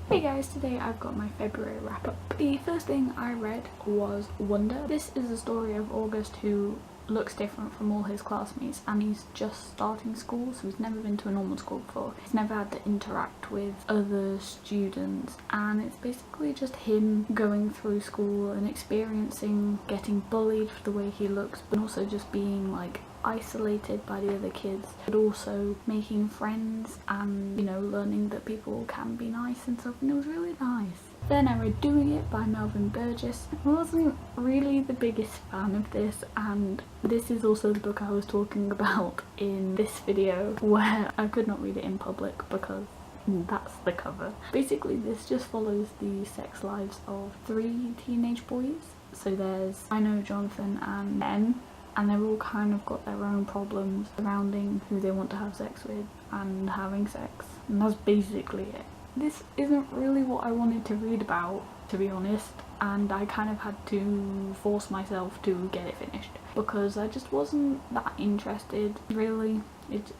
Hey guys, today I've got my February wrap up. The first thing I read was Wonder. This is the story of August, who looks different from all his classmates, and he's just starting school, so he's never been to a normal school before. He's never had to interact with other students, and it's basically just him going through school and experiencing getting bullied for the way he looks, but also just being like isolated by the other kids, but also making friends and, you know, learning that people can be nice and stuff, and it was really nice. Then I read Doing It by Melvin Burgess. I wasn't really the biggest fan of this, and this is also the book I was talking about in this video, where I could not read it in public because that's the cover. Basically this just follows the sex lives of 3 teenage boys. So there's Jonathan and Ben, and they've all kind of got their own problems surrounding who they want to have sex with and having sex, and that's basically it. This isn't really what I wanted to read about, to be honest, and I kind of had to force myself to get it finished because I just wasn't that interested, really. It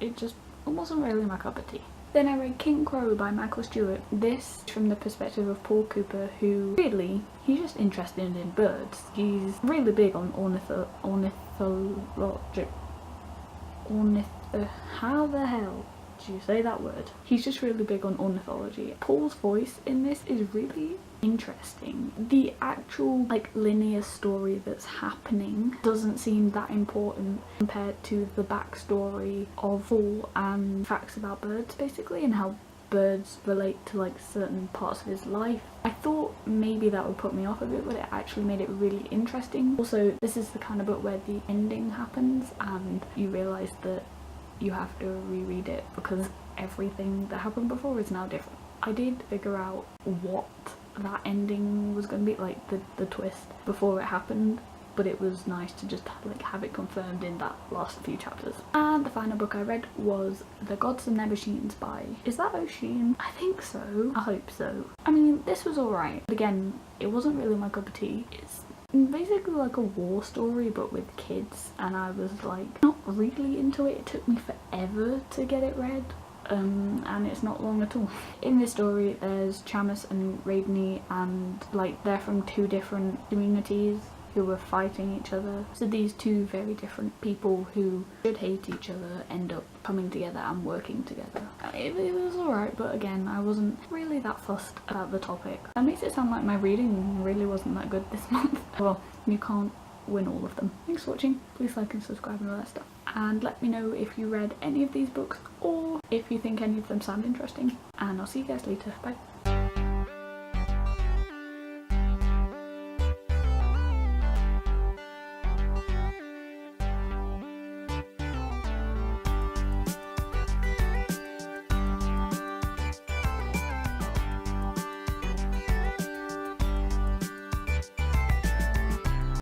wasn't really my cup of tea. Then I read King Crow by Michael Stewart. This from the perspective of Paul Cooper, who really, he's just interested in birds. He's really big on how the hell do you say that word? He's just really big on ornithology. Paul's voice in this is really interesting. The actual like linear story that's happening doesn't seem that important compared to the backstory of Paul and facts about birds basically, and how birds relate to like certain parts of his life. I thought maybe that would put me off a bit, but it actually made it really interesting. Also, this is the kind of book where the ending happens and you realise that you have to reread it because everything that happened before is now different. I did figure out what that ending was going to be, like the twist, before it happened, but it was nice to just like have it confirmed in that last few chapters. And the final book I read was The Gods and Their Machines by, is that Oisín? I think so. I hope so. I mean, this was alright, but again, it wasn't really my cup of tea. It's basically like a war story but with kids, and I was like not really into it. It took me forever to get it read. And it's not long at all. In this story there's Chamus and Raidney, and like they're from 2 different communities who were fighting each other. So these 2 very different people who should hate each other end up coming together and working together. It was alright, but again, I wasn't really that fussed about the topic. That makes it sound like my reading really wasn't that good this month. Well, you can't win all of them. Thanks for watching. Please like and subscribe and all that stuff. And let me know if you read any of these books or if you think any of them sound interesting. And I'll see you guys later. Bye.